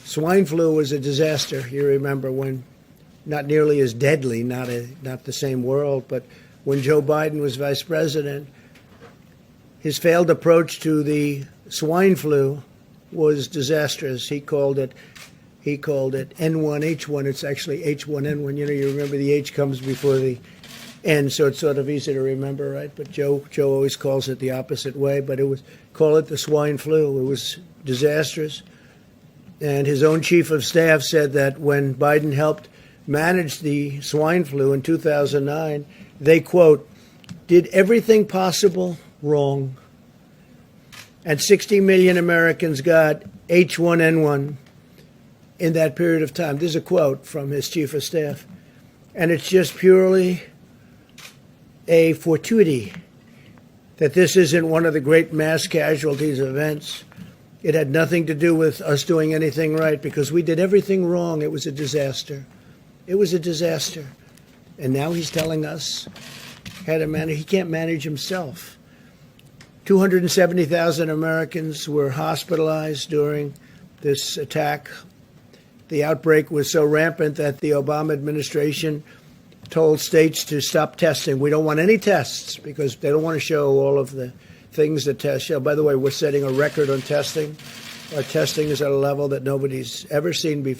Swine flu was a disaster. You remember when, not nearly as deadly, not the same world, but when Joe Biden was vice president, his failed approach to the swine flu was disastrous. He called it N1H1. It's actually H1N1. You know, you remember the H comes before the N, so it's sort of easy to remember, right? But Joe always calls it the opposite way. But call it the swine flu. It was disastrous. And his own chief of staff said that when Biden helped manage the swine flu in 2009, they, quote, did everything possible wrong. And 60 million Americans got H1N1 in that period of time. This is a quote from his chief of staff. And it's just purely a fortuity that this isn't one of the great mass casualties events. It had nothing to do with us doing anything right because we did everything wrong. It was a disaster. It was a disaster. And now he's telling us how to manage. He can't manage himself. 270,000 Americans were hospitalized during this attack. The outbreak was so rampant that the Obama administration told states to stop testing. We don't want any tests because they don't want to show all of the things that tests show. By the way, we're setting a record on testing. Our testing is at a level that nobody's ever seen before.